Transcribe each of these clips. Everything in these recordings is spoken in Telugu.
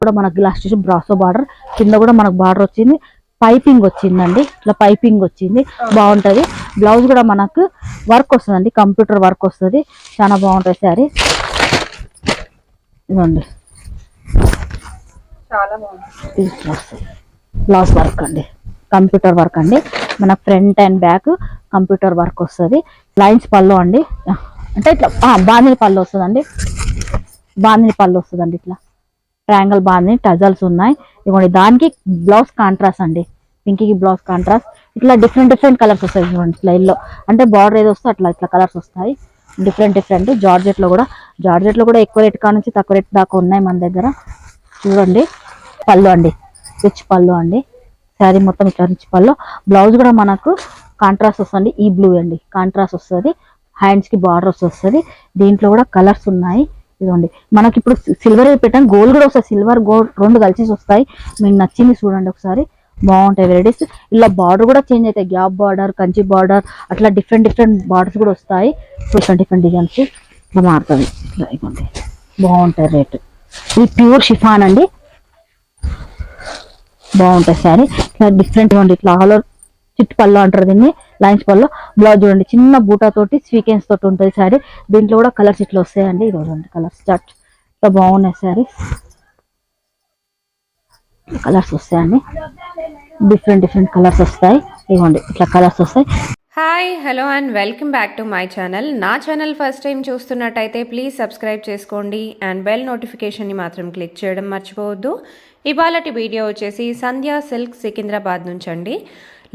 కూడా మనకు లాస్ట్ బ్రాసో బార్డర్, కింద కూడా మనకు బార్డర్ వచ్చింది, పైపింగ్ వచ్చిందండి. ఇట్లా పైపింగ్ వచ్చింది, బాగుంటది. బ్లౌజ్ కూడా మనకు వర్క్ వస్తుందండి, కంప్యూటర్ వర్క్ వస్తుంది, చాలా బాగుంటుంది శారీ. ఇదండి బ్లౌజ్ వర్క్ అండి, కంప్యూటర్ వర్క్ అండి. మన front and back computer work వస్తుంది. లైన్స్ పళ్ళు అండి, అంటే ఇట్లా బాందిని పళ్ళు వస్తుందండి, బాందిని పళ్ళు వస్తుందండి. ఇట్లా ట్రయాంగిల్ బాందిని టజల్స్ ఉన్నాయి. ఇవ్వండి దానికి బ్లౌజ్ కాంట్రాస్ట్ అండి, పింకీకి బ్లౌజ్ కాంట్రాస్ట్. ఇట్లా డిఫరెంట్ కలర్స్ వస్తాయి చూడండి. ఇట్లా ఎల్లో అంటే బార్డర్ ఏదో వస్తే అట్లా ఇట్లా కలర్స్ వస్తాయి, డిఫరెంట్. జార్జెట్ లో కూడా ఎక్కువ రేట్ కా నుంచి తక్కువ రేట్ దాకా ఉన్నాయి మన దగ్గర. చూడండి పళ్ళు అండి, రిచ్ పళ్ళు అండి, శారీ మొత్తం ఇట్లా రిచ్ పళ్ళు. బ్లౌజ్ కూడా మనకు కాంట్రాస్ట్ వస్తుంది, ఈ బ్లూ అండి కాంట్రాస్ట్ వస్తుంది. హ్యాండ్స్ కి బార్డర్స్ వస్తుంది. దీంట్లో కూడా కలర్స్ ఉన్నాయి. ఇదిగోండి మనకి ఇప్పుడు సిల్వర్ పెట్టాం, గోల్డ్ కూడా వస్తుంది, సిల్వర్ గోల్డ్ రెండు కలిసి వస్తాయి. మీకు నచ్చింది చూడండి ఒకసారి, బాగుంటాయి వెరైటీస్. ఇలా బార్డర్ కూడా చేంజ్ అవుతాయి, గ్యాప్ బార్డర్, కంచి బార్డర్, అట్లా డిఫరెంట్ బార్డర్స్ కూడా వస్తాయి. డిఫరెంట్ డిజైన్స్ ఇట్లా మారుతుంది. ఇదిగోండి బాగుంటాయి రేట్. ఇది ప్యూర్ షిఫాన్ అండి, బాగుంటాయి శారీ. ఇట్లా డిఫరెంట్ గా ఉండి ఇట్లా ఆల్ ఓవర్ చిట్ పళ్ళు అంటారు దీన్ని, లైన్స్ పళ్ళు. బ్లౌజ్ చూడండి చిన్న బూటా తోటి స్వీకెన్స్ తోటి ఉంటుంది శారీ. దీంట్లో కూడా కలర్స్ ఇట్లా వస్తాయండి, ఇది చూడండి కలర్స్ చాట్ ఇట్లా బాగున్నాయి శారీ. కలర్స్ వస్తాయండి, డిఫరెంట్ కలర్స్ వస్తాయి. ఇవ్వండి ఇట్లా కలర్స్ వస్తాయి. Hi hello and welcome back to my channel. నా ఛానల్ ఫస్ట్ టైం చూస్తున్నట్టయితే ప్లీజ్ సబ్స్క్రైబ్ చేసుకోండి అండ్ బెల్ నోటిఫికేషన్ని మాత్రం క్లిక్ చేయడం మర్చిపోవద్దు. ఇవాళటి వీడియో వచ్చేసి సంధ్యా సిల్క్ సికింద్రాబాద్ నుంచి అండి.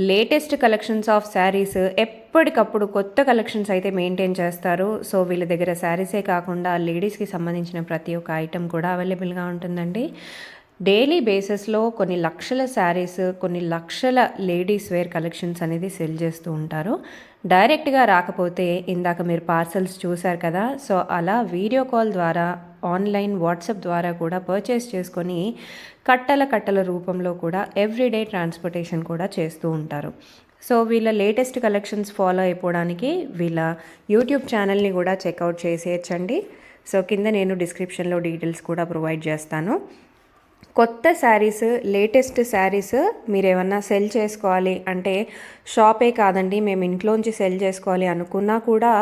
లేటెస్ట్ కలెక్షన్స్ ఆఫ్ శారీస్, ఎప్పటికప్పుడు కొత్త కలెక్షన్స్ అయితే మెయింటైన్ చేస్తారు. సో వీళ్ళ దగ్గర శారీసే కాకుండా లేడీస్కి సంబంధించిన ప్రతి ఒక్క ఐటెం కూడా అవైలబుల్గా ఉంటుందండి. డైలీ బేసిస్లో కొన్ని లక్షల శారీస్, కొన్ని లక్షల లేడీస్ వేర్ కలెక్షన్స్ అనేది సెల్ చేస్తూ ఉంటారు. డైరెక్ట్గా రాకపోతే ఇందాక మీరు పార్సల్స్ చూశారు కదా, సో అలా వీడియో కాల్ ద్వారా, ఆన్లైన్ వాట్సాప్ ద్వారా కూడా పర్చేస్ చేసుకొని కట్టల రూపంలో కూడా ఎవ్రీడే ట్రాన్స్పోర్టేషన్ కూడా చేస్తూ ఉంటారు. సో వీళ్ళ లేటెస్ట్ కలెక్షన్స్ ఫాలో అయిపోవడానికి వీళ్ళ యూట్యూబ్ ఛానల్ని కూడా చెక్అవుట్ చేసేయచ్చండి. సో కింద నేను డిస్క్రిప్షన్లో డీటెయిల్స్ కూడా ప్రొవైడ్ చేస్తాను. కొత్త శారీస్, లేటెస్ట్ శారీస్ మీరు ఏమన్నా సెల్ చేసుకోవాలి అంటే, షాపే కాదండి మేము ఇంట్లోంచి సెల్ చేసుకోవాలి అనుకున్నా కూడా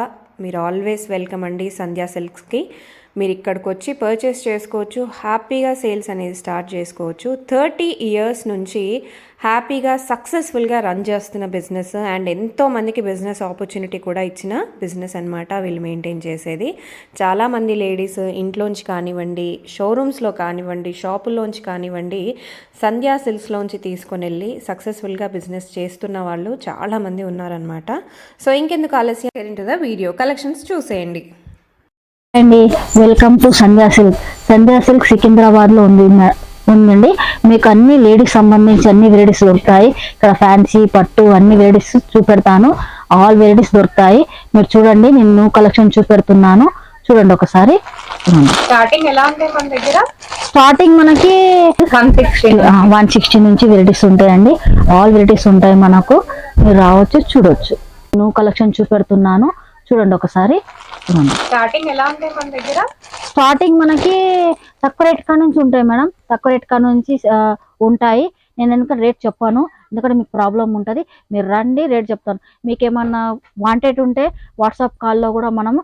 మీరు ఆల్వేస్ వెల్కమ్ అండి సంధ్యా సిల్క్స్కి. మీరు ఇక్కడికి వచ్చి పర్చేస్ చేసుకోవచ్చు, హ్యాపీగా సేల్స్ అనేది స్టార్ట్ చేసుకోవచ్చు. 30 years నుంచి హ్యాపీగా సక్సెస్ఫుల్గా రన్ చేస్తున్న బిజినెస్ అండ్ ఎంతోమందికి బిజినెస్ ఆపర్చునిటీ కూడా ఇచ్చిన బిజినెస్ అనమాట వీళ్ళు మెయింటైన్ చేసేది. చాలామంది లేడీస్ ఇంట్లోంచి కానివ్వండి, షోరూమ్స్లో కానివ్వండి, షాపుల్లోంచి కానివ్వండి, సంధ్యా సిల్క్స్లోంచి తీసుకొని వెళ్ళి సక్సెస్ఫుల్గా బిజినెస్ చేస్తున్న వాళ్ళు చాలామంది ఉన్నారనమాట. సో ఇంకెందుకు ఆలస్యం, ఇంటూ ద వీడియో కలెక్షన్స్ చూసేయండి అండి. Welcome to Sandhya silk. Sandhya silk Secunderabad లో ఉందండి. మీకు అన్ని లేడీస్ సంబంధించి అన్ని వెరైటీస్ దొరుకుతాయి. ఇక్కడ ఫ్యాన్సీ, పట్టు అన్ని వెరైటీస్ చూపెడతాను. ఆల్ వెరైటీస్ దొరుకుతాయి. మీరు చూడండి, నేను న్యూ కలెక్షన్ చూపెడుతున్నాను, చూడండి ఒకసారి. స్టార్టింగ్ ఎలా ఉంటాయి మన దగ్గర? స్టార్టింగ్ మనకి 160 నుంచి వెరైటీస్ ఉంటాయండి. ఆల్ వెరైటీస్ ఉంటాయి మనకు, మీరు రావచ్చు చూడొచ్చు. న్యూ కలెక్షన్ చూపెడుతున్నాను, చూడండి ఒకసారి. స్టార్టింగ్ ఎలా ఉంటాయి మన దగ్గర? స్టార్టింగ్ మనకి తక్కువ రేట్ కా నుంచి ఉంటాయి మేడం, తక్కువ రేట్ కా నుంచి ఉంటాయి. నేను ఎందుకంటే రేట్ చెప్పాను, ఎందుకంటే మీకు ప్రాబ్లం ఉంటుంది. మీరు రండి, రేట్ చెప్తాను. మీకు ఏమన్నా వాంటెడ్ ఉంటే వాట్సాప్ కాల్లో కూడా మనము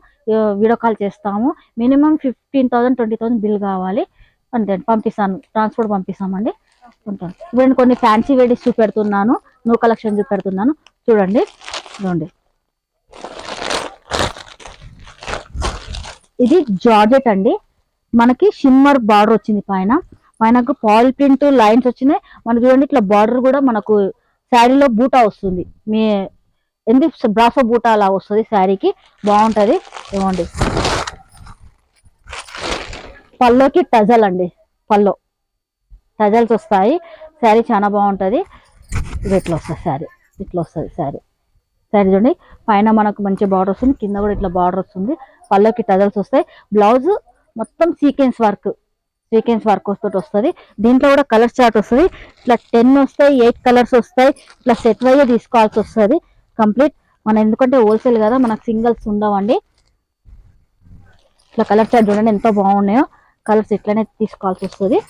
వీడియో కాల్ చేస్తాము. మినిమం 15,000 20,000 బిల్ కావాలి అంతే, పంపిస్తాను, ట్రాన్స్పోర్ట్ పంపిస్తామండి. ఉంటాను. ఇప్పుడు కొన్ని ఫ్యాన్సీ వెరైటీస్ చూపెడుతున్నాను, న్యూ కలెక్షన్ చూపెడుతున్నాను, చూడండి. చూడండి ఇది జార్జెట్ అండి, మనకి షిమ్మర్ బార్డర్ వచ్చింది, పైనకు పాల్ ప్రింట్ లైన్స్ వచ్చినాయి. మనకు చూడండి ఇట్లా బార్డర్ కూడా మనకు శారీలో బూటా వస్తుంది, మీ ఎందుకు బ్రాసో బూటా అలా వస్తుంది శారీకి, బాగుంటది. ఇవ్వండి పల్లోకి టజల్ అండి, పల్లో టజల్స్ వస్తాయి. శారీ చాలా బాగుంటది. ఇది ఇట్లా వస్తుంది శారీ, ఇట్లా వస్తుంది శారీ చూడండి. పైన మనకు మంచి బార్డర్ వస్తుంది, కింద కూడా ఇట్లా బార్డర్ వస్తుంది, పళ్ళకి టజల్స్ వస్తాయి. బ్లౌజ్ మొత్తం సీక్వెన్స్ వర్క్ తోటి వస్తుంది. దీంట్లో కూడా కలర్ చార్ట్ వస్తుంది. ఇట్లా 10 వస్తాయి, 8 కలర్స్ వస్తాయి. ఇట్లా సెట్ వైజ్ తీసుకోవాల్సి వస్తుంది కంప్లీట్. మనం ఎందుకంటే హోల్సేల్ కదా, మనకు సింగిల్స్ ఉండవండి. ఇట్లా కలర్ చార్ట్ చూడండి ఎంత బాగున్నాయో, కలర్స్ ఇట్లనే తీసుకోవాల్సి వస్తుంది.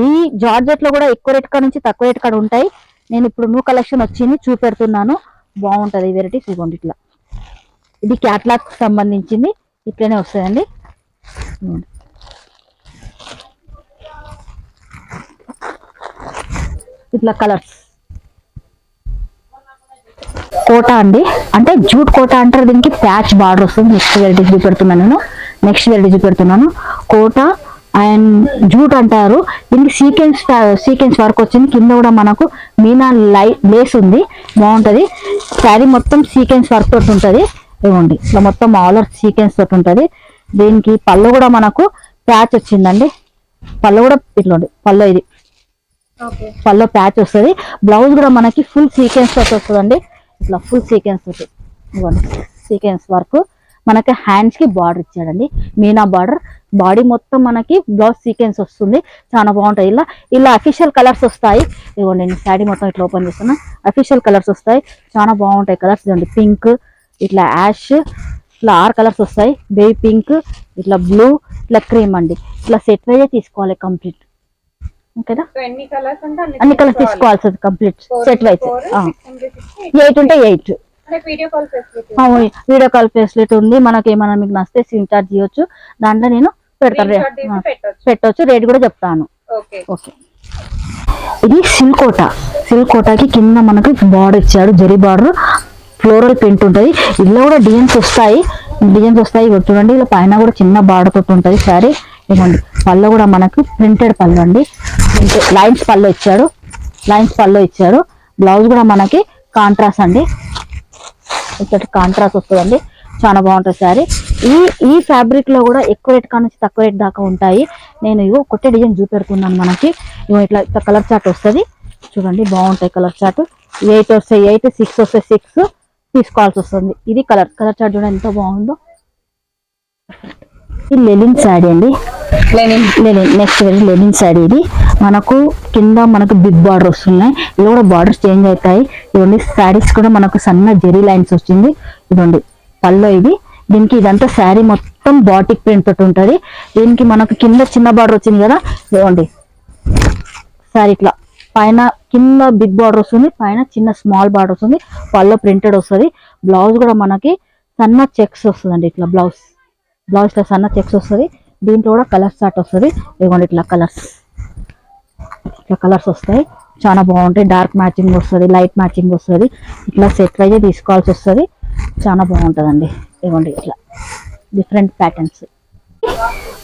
ఈ జార్జెట్ లో కూడా ఎక్కువ రేట్ కాడ నుంచి తక్కువ రేట్ కాడ ఉంటాయి. నేను ఇప్పుడు న్యూ కలెక్షన్ వచ్చింది చూపెడుతున్నాను, బాగుంటది వెరైటీస్. ఇవ్వండి ఇట్లా, ఇది క్యాట్లాగ్ సంబంధించింది, ఇట్లనే వస్తాయండి. ఇట్లా కలర్స్ కోటా అండి, అంటే జూట్ కోటా అంటారు దీనికి. ప్యాచ్ బార్డర్ వస్తుంది. నెక్స్ట్ వెరైటీ చూపెడుతున్నాను కోటా అండ్ జూట్ అంటారు దీనికి. సీక్వెన్స్ వర్క్ వచ్చింది. కింద కూడా మనకు మీనా లేస్ ఉంది, బాగుంటది. శారీ మొత్తం సీక్వెన్స్ వర్క్ తోటి ఉంటది. ఇవ్వండి ఇట్లా మొత్తం ఆల్ ఓవర్ సీక్వెన్స్ తోటి ఉంటది. దీనికి పళ్ళు కూడా మనకు ప్యాచ్ వచ్చిందండి. పళ్ళు కూడా ఇట్లా పళ్ళు, ఇది పళ్ళు ప్యాచ్ వస్తుంది. బ్లౌజ్ కూడా మనకి ఫుల్ సీక్వెన్స్ తోటి వస్తుందండి. ఇట్లా ఫుల్ సీక్వెన్స్ తోటి, ఇవ్వండి సీక్వెన్స్ వర్క్. మనకి హ్యాండ్స్ కి బార్డర్ ఇచ్చాడండి, మీనా బార్డర్. బాడీ మొత్తం మనకి బ్లౌజ్ సీక్వెన్స్ వస్తుంది, చాలా బాగుంటాయి. ఇలా అఫీషియల్ కలర్స్ వస్తాయి. ఇవ్వండి నేను శారీ మొత్తం ఇట్లా ఓపెన్ చేస్తున్నా, అఫీషియల్ కలర్స్ వస్తాయి, చాలా బాగుంటాయి కలర్స్. ఇవ్వండి పింక్, ఇట్లా యాష్, ఇట్లా 6 కలర్స్ వస్తాయి. బేబీ పింక్, ఇట్లా బ్లూ, ఇట్లా క్రీమ్ అండి. ఇట్లా సెట్ వైజే తీసుకోవాలి కంప్లీట్, ఓకేనా? అన్ని కలర్స్ తీసుకోవాల్సి కంప్లీట్ సెట్ వైజ్. 8 ఉంటే 8. వీడియో కాల్ ఫెసిలిటీ ఉంది. మనకి ఏమైనా మీకు నచ్చితే సిమ్ చార్జ్ చేయొచ్చు, దాంట్లో నేను పెట్టవచ్చు. రేట్ కూడా చెప్తాను. ఓకే, ఇది సిల్క్ కోటాకి కింద మనకి బార్డర్ ఇచ్చాడు, జరీ బార్డర్, ఫ్లోరల్ ప్రింట్ ఉంటుంది. ఇలా కూడా డిజైన్స్ వస్తాయి. చూడండి, ఇలా పైన కూడా చిన్న బార్డర్ తోటి ఉంటుంది శారీ. ఇవ్వండి పళ్ళు కూడా మనకు ప్రింటెడ్ పళ్ళు అండి. లైన్స్ పళ్ళు ఇచ్చాడు. బ్లౌజ్ కూడా మనకి కాంట్రాస్ట్ అండి, ఇక్కడ కాంట్రాస్ట్ వస్తుందండి, చాలా బాగుంటుంది శారీ. ఈ ఫ్యాబ్రిక్ లో కూడా ఎక్కువ రేట్ కాడ నుంచి తక్కువ రేట్ దాకా ఉంటాయి. నేను ఇగో కొట్టే డిజైన్ చూపెడుతున్నాను. మనకి ఇట్లా కలర్ చార్ట్ వస్తుంది, చూడండి బాగుంటాయి కలర్ చార్ట్. 8 వస్తాయి, 8, 6 వస్తాయి, 6 తీసుకోవాల్సి వస్తుంది. ఇది కలర్ చార్ట్ చూడండి ఎంత బాగుందో. ఇది లెనిన్ శారీ అండి, నెక్స్ట్ లెనిన్ శారీ. ఇది మనకు కింద మనకు బిగ్ బార్డర్ వస్తున్నాయి. ఇవి కూడా బార్డర్స్ చేంజ్ అవుతాయి. ఇవన్నీ శారీస్ కూడా మనకు సన్న జెరీ లైన్స్ వచ్చింది. ఇదండి పళ్ళు. ఇది దీనికి ఇదంతా శారీ మొత్తం బాటిక్ ప్రింట్ తోటి ఉంటుంది. దీనికి మనకు కింద చిన్న బార్డర్ వచ్చింది కదా, ఇవ్వండి శారీ ఇట్లా పైన కింద బిగ్ బార్డర్ వస్తుంది, పైన చిన్న స్మాల్ బార్డర్ వస్తుంది. పళ్ళు ప్రింటెడ్ వస్తుంది. బ్లౌజ్ కూడా మనకి సన్న చెక్స్ వస్తుందండి. ఇట్లా బ్లౌజ్ లో సన్న చెక్స్ వస్తుంది. దీంట్లో కూడా కలర్ చార్ట్ వస్తుంది. ఇవ్వండి ఇట్లా కలర్స్ వస్తాయి, చాలా బాగుంటాయి. డార్క్ మ్యాచింగ్ వస్తుంది, లైట్ మ్యాచింగ్ వస్తుంది. ఇట్లా సెట్ వైజే తీసుకోవాల్సి వస్తుంది, చాలా బాగుంటుందండి. ఇవ్వండి ఇట్లా డిఫరెంట్ ప్యాటర్న్స్.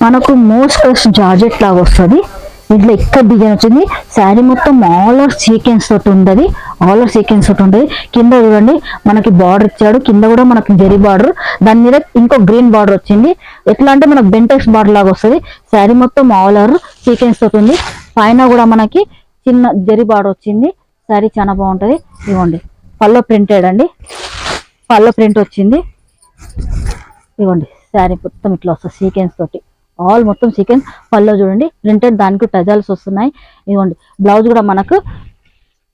మనకు మోస్ట్ జార్జెట్ లాగా వస్తుంది. దీంట్లో ఇక్కడ డిజైన్ వచ్చింది. శారీ మొత్తం ఆల్ ఓవర్ సీక్వెన్స్ తోటి ఉంటుంది. కింద చూడండి మనకి బార్డర్ ఇచ్చాడు. కింద కూడా మనకి జరీ బార్డర్, దాని మీద ఇంకో గ్రీన్ బార్డర్ వచ్చింది. ఎట్లా అంటే మనకు బెంటెక్స్ బార్డర్ లాగా వస్తుంది. శారీ మొత్తం ఆల్ ఓవర్ సీక్వెన్స్ తోటి ఉంది. పైన కూడా మనకి చిన్న జరీ బార్డర్ వచ్చింది. శారీ చాలా బాగుంటది. ఇవ్వండి పల్లో ప్రింటెడ్ అండి, పల్లో ప్రింట్ వచ్చింది. ఇవ్వండి శారీ మొత్తం ఇట్లా వస్తుంది సీక్వెన్స్ తోటి, ఆల్ మొత్తం సీక్వెన్స్. పల్లో చూడండి ప్రింటెడ్, దానికి టజల్స్ వస్తున్నాయి. ఇవ్వండి బ్లౌజ్ కూడా మనకు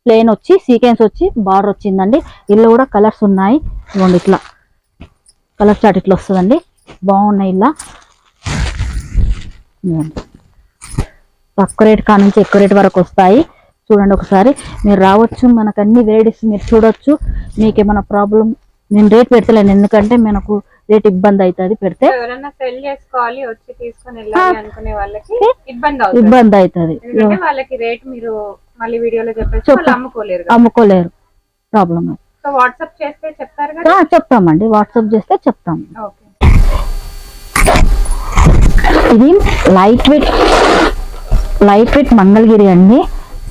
ప్లెయిన్ వచ్చి సీక్వెన్స్ వచ్చి బార్డర్ వచ్చిందండి. ఇల్లు కూడా కలర్స్ ఉన్నాయి. ఇవ్వండి ఇట్లా కలర్ చార్ట్ ఇట్లా వస్తుందండి, బాగున్నాయి. ఇలా తక్కువ రేట్ కాడ నుంచి ఎక్కువ రేట్ వరకు వస్తాయి. చూడండి ఒకసారి మీరు రావచ్చు, మనకు అన్ని వెరైటీస్ మీరు చూడొచ్చు. మీకు ఏమైనా ప్రాబ్లం, నేను రేట్ పెడతలేను ఎందుకంటే మనకు రేట్ ఇబ్బంది అవుతుంది పెడితే. ఇబ్బంది అవుతుంది, అమ్ముకోలేరు, ప్రాబ్లం. చెప్తామండి, వాట్సాప్ చేస్తే చెప్తాము. ఇది లైట్ వెయిట్ మంగళగిరి అండి.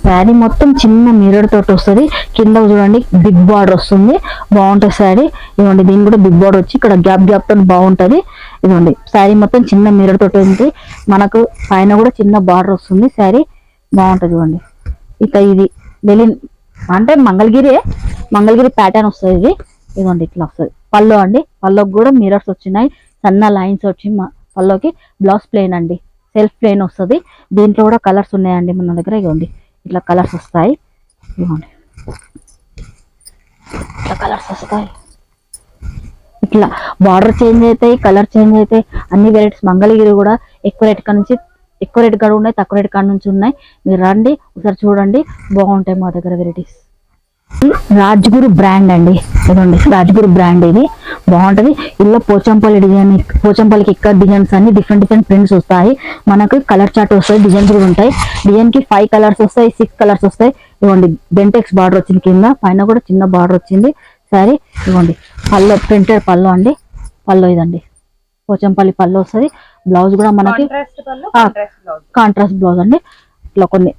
శారీ మొత్తం చిన్న మిర్రర్ తోటి వస్తుంది. కింద చూడండి బిగ్ బార్డర్ వస్తుంది, బాగుంటుంది శారీ. ఇవ్వండి దీని కూడా బిగ్ బార్డర్ వచ్చి ఇక్కడ గ్యాప్ తో బాగుంటది. ఇవ్వండి శారీ మొత్తం చిన్న మిర్రర్ తోటి ఉంది. మనకు పైన కూడా చిన్న బార్డర్ వస్తుంది. శారీ బాగుంటది. ఇవ్వండి ఇక ఇది లెనిన్ అంటే మంగళగిరి ప్యాటర్న్ వస్తుంది. ఇది ఇవ్వండి ఇట్లా వస్తుంది. పల్లో అండి, పల్లోకి కూడా మిర్రర్స్ వచ్చినాయి, సన్న లైన్స్ వచ్చి పల్లోకి. బ్లౌజ్ ప్లెయిన్ అండి, సెల్ఫ్ ప్లెయిన్ వస్తుంది. దీంట్లో కూడా కలర్స్ ఉన్నాయండి మన దగ్గర. ఇవ్వండి ఇట్లా కలర్స్ వస్తాయి. ఇవ్వండి ఇట్లా కలర్స్ వస్తాయి. ఇట్లా బార్డర్ చేంజ్ అవుతాయి, కలర్ చేంజ్ అవుతాయి. అన్ని వెరైటీస్. మంగళగిరి కూడా ఎక్కువ రేట్ నుంచి ఎక్కువ రేట్ కాడ ఉన్నాయి, తక్కువ రేట్ కాడ నుంచి ఉన్నాయి. మీరు రండి ఒకసారి చూడండి, బాగుంటాయి మా దగ్గర వెరైటీస్. రాజ్గురు బ్రాండ్ అండి, ఇదండి రాజ్గురు బ్రాండ్. ఇది బాగుంటది. ఇలా పోచంపల్లి డిజైన్, పోచంపల్లికి ఇక్కడ డిజైన్స్ అన్ని డిఫరెంట్ ప్రింట్స్ వస్తాయి. మనకు కలర్ చార్ట్ వస్తాయి, డిజైన్స్ కూడా ఉంటాయి. డిజైన్ కి 5 కలర్స్ వస్తాయి, 6 కలర్స్ వస్తాయి. ఇవ్వండి బెంటెక్స్ బార్డర్ వచ్చింది, కింద పైన కూడా చిన్న బార్డర్ వచ్చింది. సారీ ఇవ్వండి పళ్ళు, ప్రింటెడ్ పళ్ళు అండి. పళ్ళు ఇదండి పోచంపల్లి పళ్ళు వస్తుంది. బ్లౌజ్ కూడా మనకి కాంట్రాస్ట్ బ్లౌజ్ అండి. ఇట్లా కొన్ని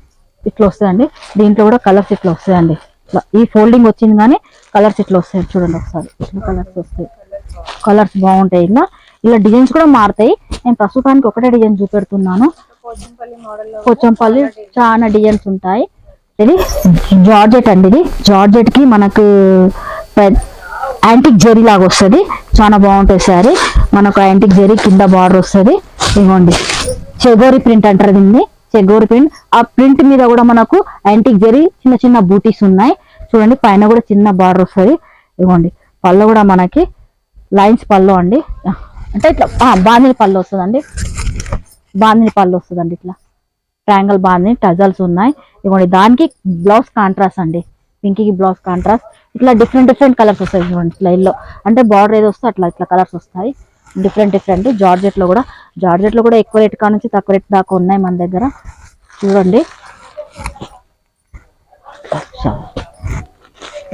ఇట్లా వస్తాయండి. దీంట్లో కూడా కలర్స్ ఇట్లా వస్తాయండి. ఇట్లా ఈ ఫోల్డింగ్ వచ్చింది కానీ కలర్స్ ఇట్లా వస్తాయి. చూడండి ఒకసారి ఇట్లా కలర్స్ వస్తాయి. కలర్స్ బాగుంటాయి. ఇలా డిజైన్స్ కూడా మారుతాయి. నేను ప్రస్తుతానికి ఒకటే డిజైన్ చూపెడుతున్నాను. పోచంపల్లి చాలా డిజైన్స్ ఉంటాయి. ఇది జార్జెట్ అండి. ఇది జార్జెట్ కి మనకు యాంటిక్ జరీ లాగా వస్తుంది. చాలా బాగుంటుంది సారీ. మనకు యాంటిక్ జరీ కింద బార్డర్ వస్తుంది. ఇవ్వండి చెగోరి ప్రింట్ అంటారు దీన్ని, చెగోరి ప్రింట్. ఆ ప్రింట్ మీద కూడా మనకు యాంటిక్ జరీ చిన్న చిన్న బూటీస్ ఉన్నాయి. చూడండి పైన కూడా చిన్న బార్డర్ వస్తుంది. ఇవ్వండి పళ్ళు కూడా మనకి లైన్స్ పళ్ళు అండి. అంటే ఇట్లా బాందిని పళ్ళు వస్తుందండి. బాందిని పళ్ళు వస్తుందండి. ఇట్లా ట్రయాంగల్ బాందిని టజల్స్ ఉన్నాయి. ఇవ్వండి దానికి బ్లౌజ్ కాంట్రాస్ట్ అండి. పింకీకి బ్లౌజ్ కాంట్రాస్ట్. ఇట్లా డిఫరెంట్ కలర్స్ వస్తాయి. చూడండి ఇట్లా ఎల్లో అంటే బార్డర్ ఏదో వస్తే అట్లా ఇట్లా కలర్స్ వస్తాయి. డిఫరెంట్ జార్జెట్ లో కూడా ఎక్కువ రేట్ కా నుంచి తక్కువ రేట్ దాకా ఉన్నాయి మన దగ్గర. చూడండి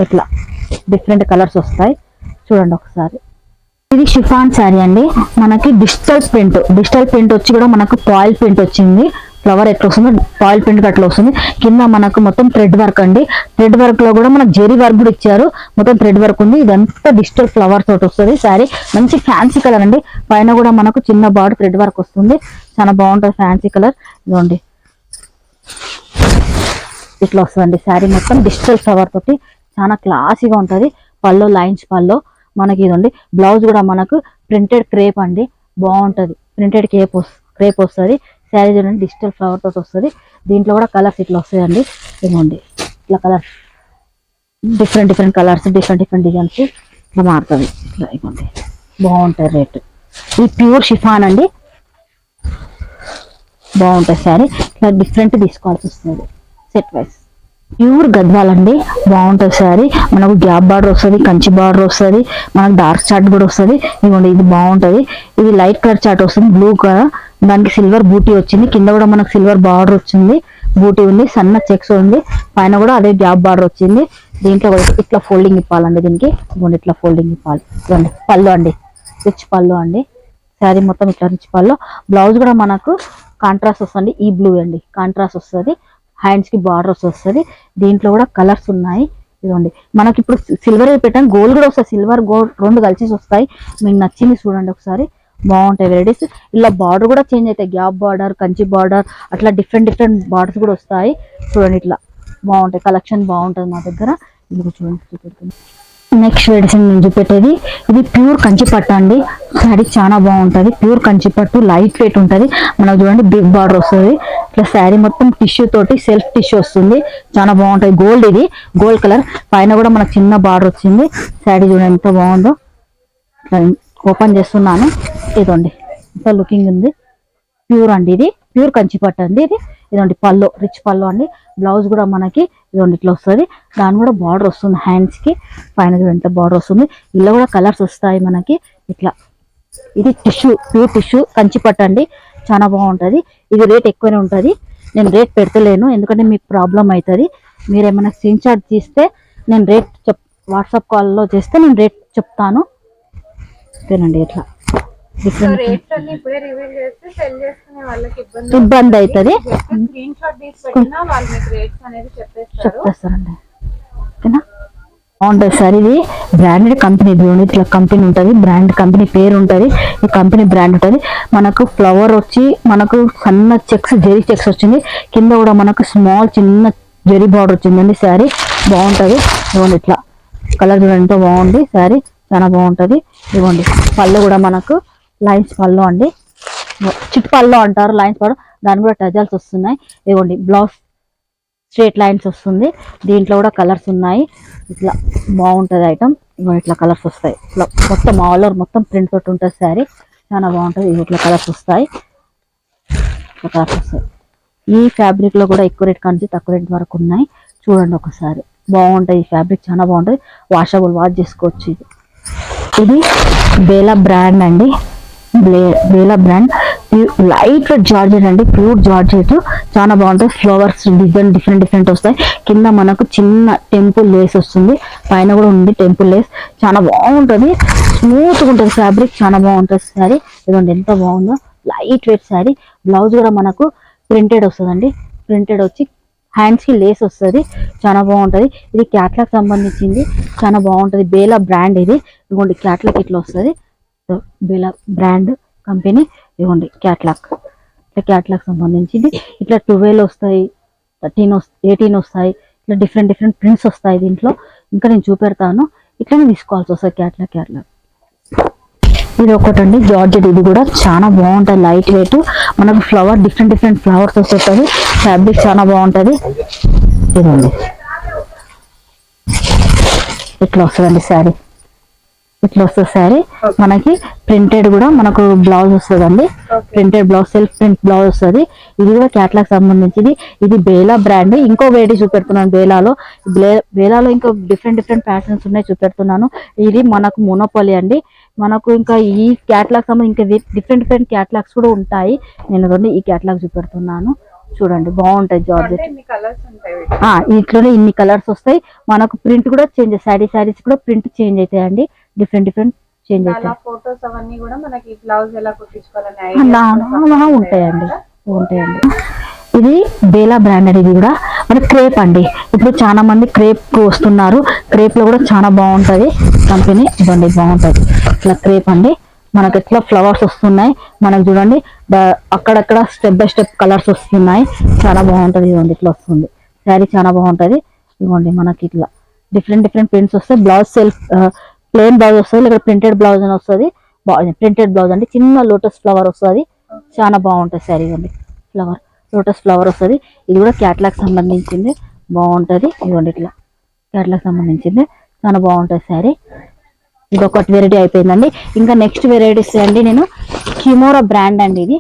ఇట్లా డిఫరెంట్ కలర్స్ వస్తాయి. చూడండి ఒకసారి. ఇది షిఫాన్ శారీ అండి. మనకి డిజిటల్ ప్రింట్ వచ్చి కూడా మనకు పాయిల్ ప్రింట్ వచ్చింది. ఫ్లవర్ ఎట్లా వస్తుంది, పాయిల్ ప్రింట్ అట్లా వస్తుంది. కింద మనకు మొత్తం థ్రెడ్ వర్క్ అండి. థ్రెడ్ వర్క్ లో కూడా మనకు జెరీ వర్క్ కూడా ఇచ్చారు. మొత్తం థ్రెడ్ వర్క్ ఉంది. ఇదంతా డిజిటల్ ఫ్లవర్ తోటి వస్తుంది శారీ. మంచి ఫ్యాన్సీ కలర్ అండి. పైన కూడా మనకు చిన్న బార్డర్ థ్రెడ్ వర్క్ వస్తుంది. చాలా బాగుంటుంది ఫ్యాన్సీ కలర్. ఇదిగోండి ఇట్లా వస్తుందండి శారీ. మొత్తం డిజిటల్ ఫ్లవర్ తోటి చాలా క్లాసీగా ఉంటుంది. పళ్ళు లైన్స్ పళ్ళు మనకి ఇదండి. బ్లౌజ్ కూడా మనకు ప్రింటెడ్ క్రేప్ అండి. బాగుంటది. ప్రింటెడ్ క్రేప్ వస్తుంది. శారీ చూడండి డిజిటల్ ఫ్లవర్ తోటి వస్తుంది. దీంట్లో కూడా కలర్స్ ఇట్లా వస్తాయండి. ఇవ్వండి ఇట్లా colours different colours, different designs ఇట్లా మారుతుంది. ఇట్లా ఇవ్వండి బాగుంటుంది రేట్. ఇది ప్యూర్ షిఫాన్ అండి. బాగుంటుంది శారీ. ఇట్లా డిఫరెంట్ తీసుకోవాల్సి వస్తుంది సెట్ వైస్. ప్యూర్ గద్వాల్ అండి. బాగుంటుంది శారీ. మనకు గ్యాప్ బార్డర్ వస్తుంది, కంచి బార్డర్ వస్తుంది, మనకు డార్క్ చార్ట్ కూడా వస్తుంది. ఇదిగోండి ఇది బాగుంటుంది. ఇది లైట్ కలర్ చార్ట్ వస్తుంది, బ్లూ కలర్. దానికి సిల్వర్ బూటీ వచ్చింది. కింద కూడా మనకు సిల్వర్ బార్డర్ వచ్చింది, బూటీ ఉంది, సన్న చెక్స్ ఉంది. పైన కూడా అదే గ్యాప్ బార్డర్ వచ్చింది. దీంట్లో ఇట్లా ఫోల్డింగ్ ఇప్పాలండి. దీనికి ఇదిగోండి ఇట్లా ఫోల్డింగ్ ఇప్పాలి. ఇదిగోండి పళ్ళు అండి, రిచ్ పళ్ళు అండి. శారీ మొత్తం ఇట్లా రిచ్ పళ్ళు. బ్లౌజ్ కూడా మనకు కాంట్రాస్ట్ వస్తుంది. ఈ బ్లూ అండి కాంట్రాస్ట్ వస్తుంది. హ్యాండ్స్ కి బార్డర్స్ వస్తుంది. దీంట్లో కూడా కలర్స్ ఉన్నాయి. ఇదిగోండి మనకి ఇప్పుడు సిల్వర్ పెట్టాను, గోల్డ్ కూడా వస్తుంది. సిల్వర్ గోల్డ్ రెండు కలిసి వస్తాయి. మీకు నచ్చింది చూడండి ఒకసారి. బాగుంటాయి వెరైటీస్. ఇలా బార్డర్ కూడా చేంజ్ అవుతాయి. గ్యాప్ బార్డర్, కంచి బార్డర్, అట్లా డిఫరెంట్ బార్డర్స్ కూడా వస్తాయి. చూడండి ఇట్లా బాగుంటాయి. కలెక్షన్ బాగుంటుంది మా దగ్గర. ఇది చూడండి. నెక్స్ట్ వెడిషన్ నేను చూపెట్టేది ఇది ప్యూర్ కంచి పట్టు అండి. శారీ చాలా బాగుంటుంది. ప్యూర్ కంచి పట్టు, లైట్ వెయిట్ ఉంటుంది. మనకు చూడండి బిగ్ బార్డర్ వస్తుంది. ఇట్లా శారీ మొత్తం టిష్యూ తోటి సెల్ఫ్ టిష్యూ వస్తుంది. చాలా బాగుంటుంది. గోల్డ్, ఇది గోల్డ్ కలర్. పైన కూడా మనకు చిన్న బార్డర్ వచ్చింది. శారీ చూడండి ఎంత బాగుందో. ఓపెన్ చేస్తున్నాను. ఇదండి ఇంత లుకింగ్ ఉంది. ప్యూర్ అండి. ఇది ప్యూర్ కంచి పట్టు అండి. ఇదండి పళ్ళు, రిచ్ పళ్ళు అండి. బ్లౌజ్ కూడా మనకి ఇదండి ఇట్లా వస్తుంది. దాని కూడా బార్డర్ వస్తుంది హ్యాండ్స్ కి. పైన ఎంత బార్డర్ వస్తుంది. ఇలా కూడా కలర్స్ వస్తాయి మనకి. ఇట్లా ఇది టిష్యూ, ప్యూర్ టిష్యూ కంచి పట్టు అండి. చాలా బాగుంటుంది. ఇది రేట్ ఎక్కువనే ఉంటుంది. నేను రేట్ పెడతలేను ఎందుకంటే మీకు ప్రాబ్లం అవుతుంది. మీరు ఏమైనా స్క్రీన్ షాట్ తీస్తే నేను రేట్ వాట్సాప్ కాల్లో చేస్తే నేను రేట్ చెప్తాను. ఓకేనండి. ఇట్లా ఇబ్బంది అవుతుంది. చెప్పేస్తారండి. ఓకేనా. బాగుంటుంది సార్. ఇది బ్రాండెడ్ కంపెనీ. ఇట్లా కంపెనీ ఉంటుంది, బ్రాండ్ కంపెనీ పేరు ఉంటుంది. ఈ కంపెనీ బ్రాండ్ ఉంటుంది. మనకు ఫ్లవర్ వచ్చి మనకు సన్న చెక్స్, జెరీ చెక్స్ వచ్చింది. కింద కూడా మనకు స్మాల్ చిన్న జెరీ బార్డర్ వచ్చిందండి. శారీ బాగుంటుంది. ఇవ్వండి ఇట్లా కలర్ చూడండి ఎంత బాగుంది. శారీ చాలా బాగుంటుంది. ఇవ్వండి పళ్ళు కూడా మనకు లైన్స్ పళ్ళు అండి. చిట్ పళ్ళు అంటారు, లైన్స్ పళ్ళు. దాని కూడా టజల్స్ వస్తున్నాయి. ఇవ్వండి బ్లౌజ్ స్ట్రేట్ లైన్స్ వస్తుంది. దీంట్లో కూడా కలర్స్ ఉన్నాయి. ఇట్లా బాగుంటుంది ఐటమ్. ఇవ్వండి ఇట్లా కలర్స్ వస్తాయి. ఇట్లా మొత్తం ఆల్ ఓవర్ మొత్తం ప్రింట్ తోటి ఉంటుంది శారీ. చాలా బాగుంటుంది. ఇట్లా కలర్స్ వస్తాయి. ఇట్లా కలర్స్ వస్తాయి. ఈ ఫ్యాబ్రిక్ లో కూడా ఎక్కువ రేట్ కానీ తక్కువ రేట్ వరకు ఉన్నాయి. చూడండి ఒకసారి, బాగుంటాయి. ఈ ఫ్యాబ్రిక్ చాలా బాగుంటుంది, వాషబుల్, వాష్ చేసుకోవచ్చు. ఇది బేలా బ్రాండ్ అండి, Bela brand light weight georgette అండి, ప్యూర్ జార్జెట్ చాలా బాగుంటుంది. ఫ్లవర్స్ డిజైన్ డిఫరెంట్ వస్తాయి. కింద మనకు చిన్న టెంపుల్ లేస్ వస్తుంది, పైన కూడా ఉంది టెంపుల్ లేస్. చాలా బాగుంటుంది, స్మూత్ గా ఉంటుంది ఫ్యాబ్రిక్, చాలా బాగుంటుంది శారీ. ఇదిగోండి ఎంత బాగుందో, లైట్ వెయిట్ శారీ. బ్లౌజ్ కూడా మనకు ప్రింటెడ్ వస్తుందండి, ప్రింటెడ్ వచ్చి హ్యాండ్స్ కి లేస్ వస్తుంది, చాలా బాగుంటది. ఇది క్యాట్లాగ్ సంబంధించింది, చాలా బాగుంటది. బేలా బ్రాండ్ ఇది. ఇదిగోండి క్యాట్లాగ్ ఇట్లా వస్తుంది, బేలా బ్రాండ్ కంపెనీ. ఇదిగోండి క్యాట్లాగ్, ఇట్లా క్యాట్లాగ్ సంబంధించింది. ఇట్లా 12 వస్తాయి, 13 18 వస్తాయి. ఇట్లా డిఫరెంట్ ప్రింట్స్ వస్తాయి దీంట్లో. ఇంకా నేను చూపెడతాను, ఇట్లనే తీసుకోవాల్సి వస్తుంది క్యాట్లాగ్. ఇది ఒకటండి జార్జెట్, ఇది కూడా చాలా బాగుంటది, లైట్ వెయిట్. మనకు ఫ్లవర్ డిఫరెంట్ ఫ్లవర్స్ వస్తుంది, ఫ్యాబ్రిక్ చాలా బాగుంటది. ఇదండి ఇట్లా వస్తుందండి శారీ, ఇట్లా వస్తుంది శారీ. మనకి ప్రింటెడ్ కూడా మనకు బ్లౌజ్ వస్తుందండి, printed blouse, self print blouse వస్తుంది. ఇది కూడా క్యాట్లాగ్ సంబంధించింది. ఇది బేలా బ్రాండ్. ఇంకో వెరైటీ చూపెడుతున్నాను బేలాలో ఇంకా డిఫరెంట్ ప్యాటర్న్స్ ఉన్నాయి, చూపెడుతున్నాను. ఇది మనకు మోనోపోలీ అండి. మనకు ఇంకా ఈ క్యాట్లాగ్ సంబంధించి ఇంకా డిఫరెంట్ క్యాట్లాగ్స్ కూడా ఉంటాయి. నేను ఈ క్యాట్లాగ్ చూపెడుతున్నాను, చూడండి బాగుంటాయి జార్జెట్. ఇట్లోనే ఇన్ని కలర్స్ వస్తాయి. మనకు ప్రింట్ కూడా చేంజ్, శారీస్ కూడా ప్రింట్ చేంజ్ అవుతాయండి, డిఫరెంట్ చేంజ్ అవుతాయి. ఉంటాయండి. ఇది బేలా బ్రాండ్ అండి, ఇది కూడా మన క్రేప్ అండి. ఇప్పుడు చాలా మంది క్రేప్ వస్తున్నారు, క్రేప్ లో కూడా చాలా బాగుంటది కంపెనీ. ఇదండి బాగుంటది, ఇట్లా క్రేప్ అండి. మనకి ఎట్లా ఫ్లవర్స్ వస్తున్నాయి, మనకు చూడండి అక్కడక్కడ స్టెప్ బై స్టెప్ కలర్స్ వస్తున్నాయి, చాలా బాగుంటది. ఇదిగోండి ఇట్లా వస్తుంది శారీ, చాలా బాగుంటది. ఇదిగోండి మనకి ఇట్లా డిఫరెంట్ ప్రింట్స్ వస్తాయి. బ్లౌజ్ సెల్ఫ్ ప్లెయిన్ బ్లౌజ్ వస్తుంది, లేదా ప్రింటెడ్ బ్లౌజ్ అని వస్తుంది. ప్రింటెడ్ బ్లౌజ్ అంటే చిన్న లోటస్ ఫ్లవర్ వస్తుంది, చాలా బాగుంటది శారీ. ఇవ్వండి ఫ్లవర్, లోటస్ ఫ్లవర్ వస్తుంది. ఇది కూడా క్యాట్లాగ్ సంబంధించింది, బాగుంటది. ఇదిగోండి ఇట్లా క్యాట్లాగ్ సంబంధించింది, చాలా బాగుంటది శారీ. ఇది ఒకటి వెరైటీ అయిపోయిందండి. ఇంకా నెక్స్ట్ వెరైటీస్ అండి, నేను కిమోరా బ్రాండ్ అండి, ఇది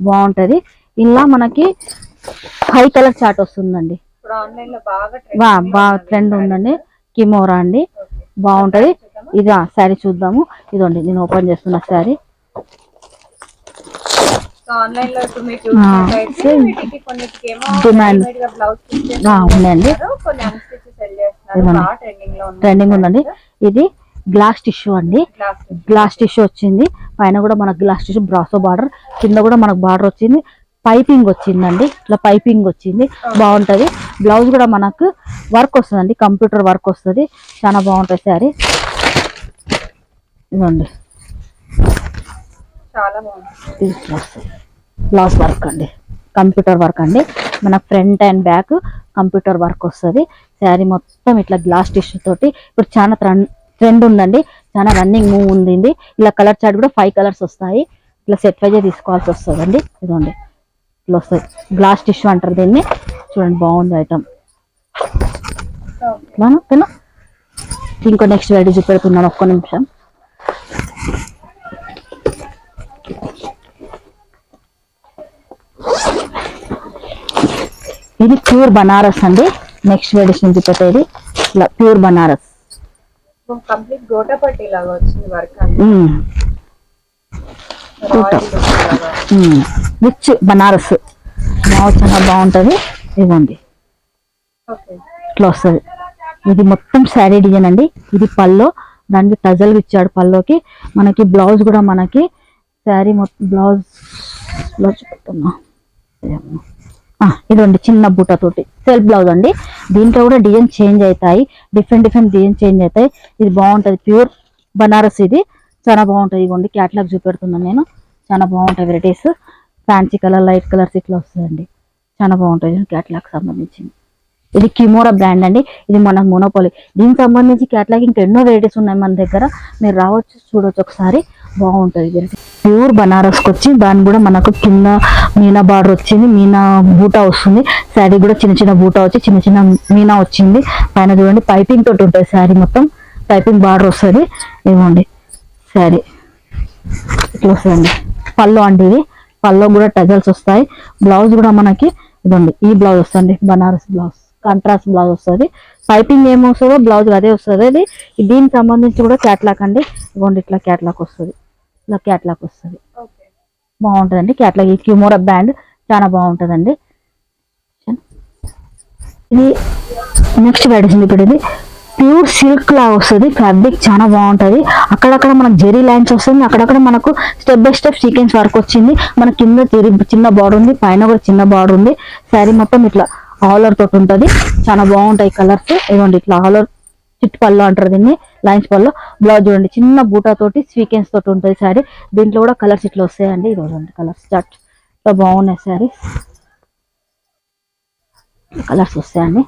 బాగుంటది. ఇలా మనకి 5 కలర్ చార్ట్ వస్తుందండి, బాగా ట్రెండ్ ఉందండి. కిమోరా అండి, బాగుంటది. ఇది శారీ చూద్దాము. ఇదండి నేను ఓపెన్ చేస్తున్న శారీ. డిమాండ్ ఉందండి, ట్రెండింగ్ ఉందండి. ఇది గ్లాస్ టిష్యూ అండి, గ్లాస్ టిష్యూ వచ్చింది. పైన కూడా మనకు గ్లాస్ టిష్యూ, బ్రాసో బార్డర్, కింద కూడా మనకు బార్డర్ వచ్చింది, పైపింగ్ వచ్చిందండి. ఇట్లా పైపింగ్ వచ్చింది, బాగుంటది. బ్లౌజ్ కూడా మనకు వర్క్ వస్తుందండి, కంప్యూటర్ వర్క్ వస్తుంది, చాలా బాగుంటది శారీ. ఇదండి బ్లౌజ్ వర్క్ అండి, కంప్యూటర్ వర్క్ అండి. మన front and back computer work వస్తుంది. శారీ మొత్తం ఇట్లా గ్లాస్ టిష్యూ తోటి. ఇప్పుడు చాలా ట్రెండ్ ఉందండి, చాలా రన్నింగ్ మూవ్ ఉంది. ఇలా కలర్ చార్ట్ కూడా 5 కలర్స్ వస్తాయి. ఇట్లా సెట్ వైజ్ తీసుకోవాల్సి వస్తుందండి. ఇదండి ఇట్లా వస్తుంది, గ్లాస్ టిష్యూ అంటారు దీన్ని. చూడండి బాగుంది ఐటమ్. ఓకేనా, ఇంకో నెక్స్ట్ వెరైటీ చూపెడుతున్నాను, ఒక్క నిమిషం. ఇది ప్యూర్ బనారస్ అండి. నెక్స్ట్ వెరైటీ నుంచి పెట్టేది ఇలా ప్యూర్ బనారస్, కంప్లీట్ గోటాపట్టి లాగా వచ్చింది వర్క్, రిచ్ బనారస్, చాలా బాగుంటది. ఇవ్వండి ఇట్లా వస్తుంది. ఇది మొత్తం శారీ డిజైన్ అండి. ఇది పల్లో, దానికి టజల్ ఇచ్చాడు పల్లోకి. మనకి బ్లౌజ్ కూడా మనకి శారీ మొత్తం బ్లౌజ్ లో చూపుతున్నా. ఇదండి చిన్న బూట తోటి సెల్ఫ్ బ్లౌజ్ అండి. దీంట్లో కూడా డిజైన్ చేంజ్ అవుతాయి, డిఫరెంట్ డిజైన్ చేంజ్ అవుతాయి. ఇది బాగుంటది, ప్యూర్ బనారస్. ఇది చాలా బాగుంటది. ఇవ్వండి క్యాట్లాగ్ చూపెడుతున్నాను నేను, చాలా బాగుంటాయి varieties. Fancy colour, light colours ఇట్లా వస్తుందండి, చాలా బాగుంటుంది క్యాట్లాగ్ సంబంధించింది. ఇది కిమోరా బ్రాండ్ అండి, ఇది మన మోనోపోలీ. దీనికి సంబంధించి క్యాట్లాగ్ ఇంకా ఎన్నో వెరైటీస్ ఉన్నాయి మన దగ్గర, మీరు రావచ్చు, చూడొచ్చు ఒకసారి, బాగుంటుంది. ప్యూర్ బనారస్కి వచ్చి దాని కూడా మనకు కింద మీనా బార్డర్ వచ్చింది, మీనా బూటా వస్తుంది. శారీ కూడా చిన్న బూటా వచ్చి చిన్న మీనా వచ్చింది. పైన చూడండి పైపింగ్ తోటి ఉంటుంది శారీ మొత్తం, పైపింగ్ బార్డర్ వస్తుంది. ఇవ్వండి శారీ ఇట్లా వస్తుందండి. పళ్ళు అండి, ఇది పల్లో కూడా టజల్స్ వస్తాయి. బ్లౌజ్ కూడా మనకి ఇదండి ఈ బ్లౌజ్ వస్తుంది, బనారస్ బ్లౌజ్ కాంట్రాస్ట్ బ్లౌజ్ వస్తుంది. పైపింగ్ ఏమొస్తుందో బ్లౌజ్ అదే వస్తుంది. అది దీనికి సంబంధించి కూడా క్యాట్లాక్ అండి. ఇవ్వండి ఇట్లా క్యాట్లాక్ వస్తుంది, ఇలా క్యాట్లాక్ వస్తుంది, బాగుంటుందండి. క్యాట్లాగ్ ఈ క్యూమోరా బ్యాండ్ చాలా బాగుంటుందండి. ఇది నెక్స్ట్ వెరైటీ ఇప్పుడు ఇది ప్యూర్ సిల్క్ లా వస్తుంది. ఫ్యాబ్రిక్ చాలా బాగుంటది. అక్కడక్కడ మనకు జెరీ లైన్స్ వస్తుంది, అక్కడక్కడ మనకు step by step sequence work వచ్చింది. మన కింద చిన్న బార్డర్ ఉంది, పైన కూడా చిన్న బార్డర్ ఉంది. శారీ మొత్తం ఇట్లా ఆలర్ తోటి ఉంటది. చాలా బాగుంటాయి కలర్స్. ఇవ్వండి ఇట్లా ఆలర్ చిట్ పళ్ళు అంటారు దీన్ని, లైన్స్ పళ్ళు. బ్లౌజ్ చూడండి చిన్న బూటా తోటి సీక్వెన్స్ తోటి ఉంటుంది శారీ. దీంట్లో కూడా కలర్స్ ఇట్లా వస్తాయండి. ఇది చూడండి కలర్స్ చాట్ ఇట్లా బాగున్నాయి శారీస్. కలర్స్ వస్తాయండి,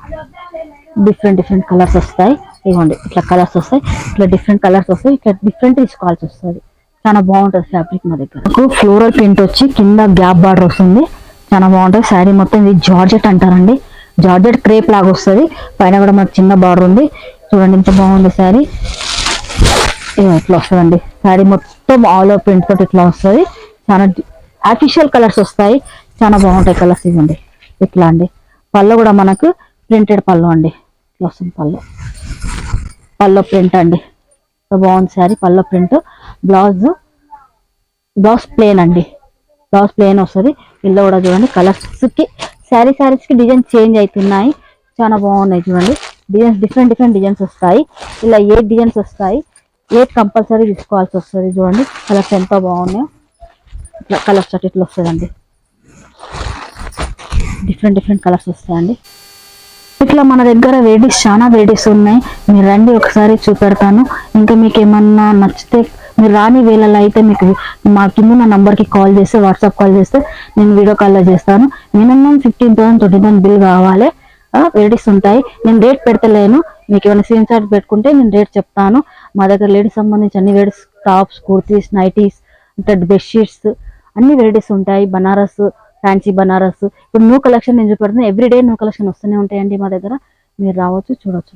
డిఫరెంట్ కలర్స్ వస్తాయి. ఇవ్వండి ఇట్లా కలర్స్ వస్తాయి, ఇట్లా డిఫరెంట్ కలర్స్ వస్తాయి. ఇట్లా డిఫరెంట్ తీసుకోవాల్సి వస్తుంది. చాలా బాగుంటుంది ఫ్యాబ్రిక్ మా దగ్గర. నాకు ఫ్లోరల్ ప్రింట్ వచ్చి కింద గ్యాప్ బార్డర్ వస్తుంది, చాలా బాగుంటుంది. శారీ మొత్తం ఇది జార్జెట్ అంటారండి, జార్జెట్ క్రేప్ లాగా వస్తుంది. పైన కూడా మనకు చిన్న బార్డర్ ఉంది. చూడండి ఎంత బాగుంది శారీ. ఇట్లా వస్తుందండి శారీ మొత్తం ఆల్ ఓవర్ ప్రింట్ తోటి ఇట్లా వస్తుంది. చాలా ఆర్టిఫిషియల్ కలర్స్ వస్తాయి, చాలా బాగుంటాయి కలర్స్. ఇవ్వండి ఇట్లా అండి. పళ్ళు కూడా మనకు ప్రింటెడ్ పళ్ళు అండి, ఇట్లా వస్తుంది పళ్ళు ప్రింట్ అండి. బాగుంది శారీ, పళ్ళు ప్రింట్. బ్లౌజ్ ప్లేన్ అండి, బ్లౌజ్ ప్లేన్ వస్తుంది. ఇల్లు కూడా చూడండి కలర్స్ కి శారీస్ కి డిజైన్ చేంజ్ అవుతున్నాయి, చాలా బాగున్నాయి. చూడండి డిజైన్స్ డిఫరెంట్ డిజైన్స్ వస్తాయి. ఇలా 8 డిజైన్స్ వస్తాయి. 8 కంపల్సరీ తీసుకోవాల్సి వస్తుంది. చూడండి కలర్స్ ఎంతో బాగున్నాయి. ఇట్లా కలర్స్ చాట్ ఇట్లా వస్తుందండి, డిఫరెంట్ కలర్స్ వస్తాయండి. ఇట్లా మన దగ్గర వెరైటీస్ చాలా వెరైటీస్ ఉన్నాయి. మీరు రండి ఒకసారి చూపెడతాను. ఇంకా మీకు ఏమన్నా నచ్చితే మీరు రాని వేళలో అయితే మీకు మా కింద నా నంబర్కి కాల్ చేస్తే, వాట్సాప్ కాల్ చేస్తే నేను వీడియో కాల్లో చేస్తాను. మినిమం 15,000 20,000 బిల్ కావాలి. వెరైటీస్ ఉంటాయి. నేను రేట్ పెడతలేను, మీకు ఏమైనా స్క్రీన్ షాట్ పెట్టుకుంటే నేను రేట్ చెప్తాను. మా దగ్గర లేడీస్ సంబంధించి అన్ని వెరైటీస్, టాప్స్, కుర్తీస్, నైటీస్, అంటే బెడ్షీట్స్ అన్ని వెరైటీస్ ఉంటాయి. బనారస్, ఫ్యాన్సీ బనారస్. ఇప్పుడు న్యూ కలెక్షన్ నేను చూపెడుతున్నాను. ఎవ్రీడే న్యూ కలెక్షన్ వస్తూనే ఉంటాయండి మా దగ్గర. మీరు రావచ్చు, చూడవచ్చు.